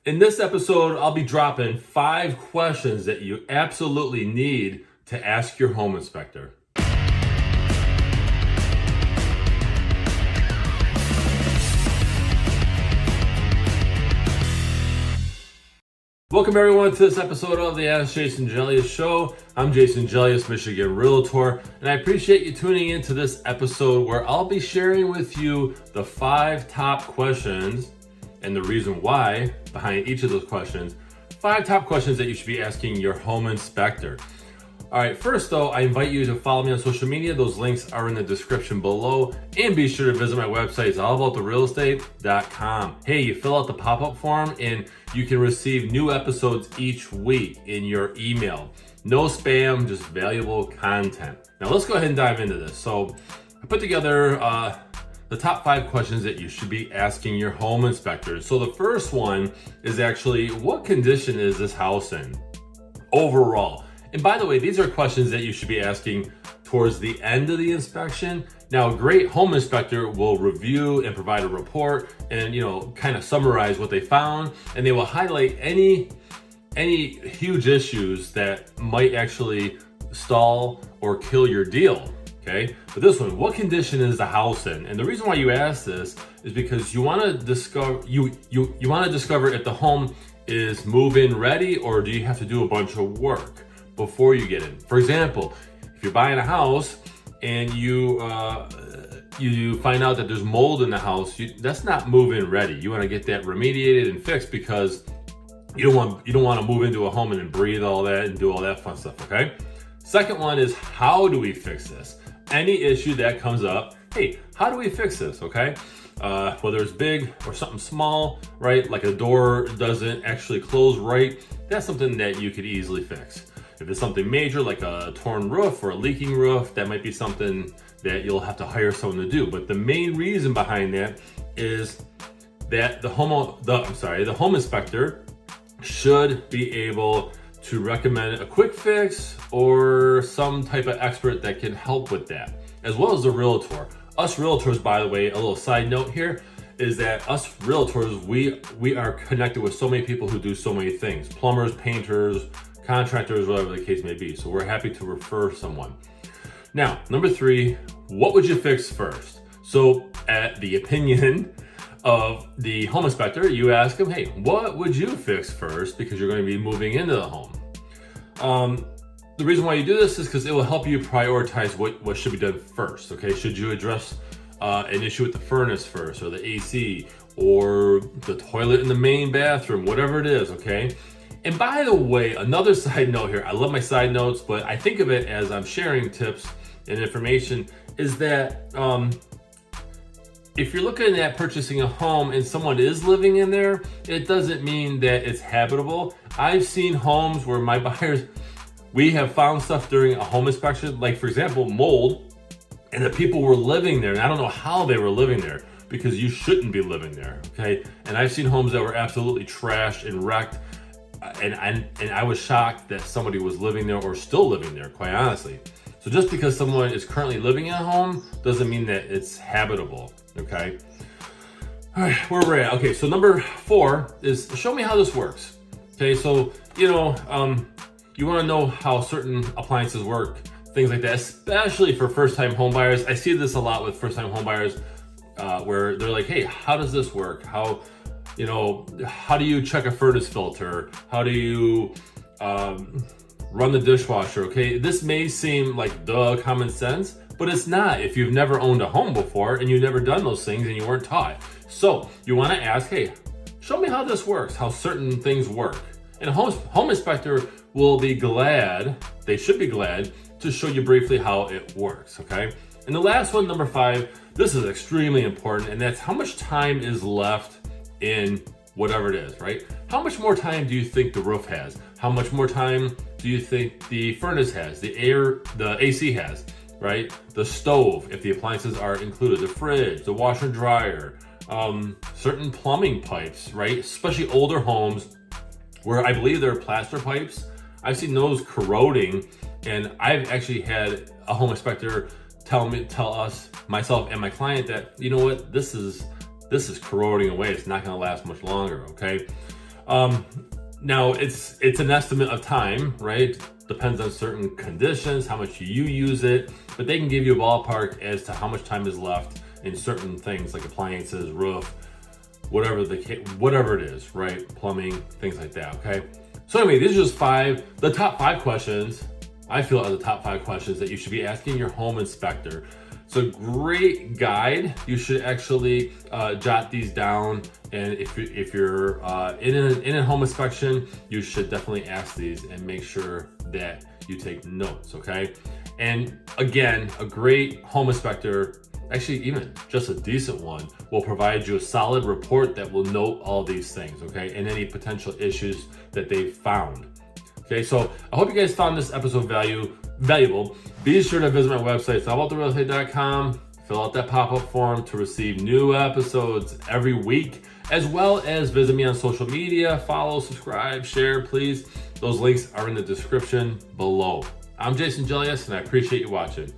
In this episode, I'll be dropping 5 questions that you absolutely need to ask your home inspector. Welcome everyone to this episode of the AskJasonGelios Show. I'm Jason Gelios, Michigan Realtor, and I appreciate you tuning into this episode where I'll be sharing with you the 5 top questions and the reason why behind each of those questions. 5 top questions that you should be asking your home inspector. All right, first though, I invite you to follow me on social media. Those links are in the description below, and be sure to visit my website. It's allabouttherealestate.com. Hey, you fill out the pop-up form and you can receive new episodes each week in your email. No spam, just valuable content. Now let's go ahead and dive into this. So I put together the top 5 questions that you should be asking your home inspector. So the first one is actually, what condition is this house in overall? And by the way, these are questions that you should be asking towards the end of the inspection. Now, a great home inspector will review and provide a report and, kind of summarize what they found, and they will highlight any huge issues that might actually stall or kill your deal. Okay, but this one, what condition is the house in? And the reason why you ask this is because you want to discover if the home is move-in ready, or do you have to do a bunch of work before you get in. For example, if you're buying a house and you find out that there's mold in the house, that's not move-in ready. You want to get that remediated and fixed because you don't want to move into a home and then breathe all that and do all that fun stuff. Okay. Second one is, how do we fix this? Any issue that comes up, hey, how do we fix this? Okay. Whether it's big or something small, right? Like a door doesn't actually close right. That's something that you could easily fix. If it's something major like a torn roof or a leaking roof, that might be something that you'll have to hire someone to do. But the main reason behind that is that the home inspector should be able to recommend a quick fix or some type of expert that can help with that, as well as the realtor. Us realtors, by the way, a little side note here is that us realtors, we are connected with so many people who do so many things: plumbers, painters, contractors, whatever the case may be. So we're happy to refer someone. Now, number 3, what would you fix first? So at the opinion of the home inspector, you ask him, hey, what would you fix first? Because you're going to be moving into the home. The reason why you do this is because it will help you prioritize what should be done first. Okay, should you address an issue with the furnace first, or the AC, or the toilet in the main bathroom, whatever it is, okay? And by the way, another side note here, I love my side notes, but I think of it as I'm sharing tips and information, is that if you're looking at purchasing a home and someone is living in there, it doesn't mean that it's habitable. I've seen homes where my buyers, we have found stuff during a home inspection, like for example, mold, and the people were living there, and I don't know how they were living there, because you shouldn't be living there, okay? And I've seen homes that were absolutely trashed and wrecked, and I was shocked that somebody was living there or still living there, quite honestly. So just because someone is currently living in a home doesn't mean that it's habitable, okay? All right, where we're at. Okay, so number 4 is, show me how this works. Okay, so, you want to know how certain appliances work, things like that, especially for first-time home buyers. I see this a lot with first-time home buyers where they're like, hey, how does this work? How do you check a furnace filter? How do you run the dishwasher? Okay, this may seem like common sense, but it's not if you've never owned a home before and you've never done those things and you weren't taught. So you want to ask, hey, show me how this works, how certain things work. And a home inspector will be glad, they should be glad, to show you briefly how it works, okay? And the last one, number 5, this is extremely important, and that's how much time is left in whatever it is, right? How much more time do you think the roof has? How much more time do you think the furnace has, the AC has, right? The stove, if the appliances are included, the fridge, the washer and dryer, certain plumbing pipes, right? Especially older homes where I believe they're plaster pipes. I've seen those corroding, and I've actually had a home inspector tell us, myself and my client, that, you know what, this is corroding away. It's not going to last much longer. Okay. Now it's an estimate of time, right? Depends on certain conditions, how much you use it, but they can give you a ballpark as to how much time is left in certain things like appliances, roof, whatever it is, right? Plumbing, things like that, okay? So anyway, these are just the top 5 questions I feel are the top 5 questions that you should be asking your home inspector. It's a great guide. You should actually jot these down, and if you're in a home inspection, you should definitely ask these and make sure that you take notes, okay? And again, a great home inspector, actually even just a decent one, will provide you a solid report that will note all these things, okay? And any potential issues that they've found. Okay, so I hope you guys found this episode valuable. Be sure to visit my website, allabouttherealestate.com. Fill out that pop-up form to receive new episodes every week, as well as visit me on social media. Follow, subscribe, share, please. Those links are in the description below. I'm Jason Gelios, and I appreciate you watching.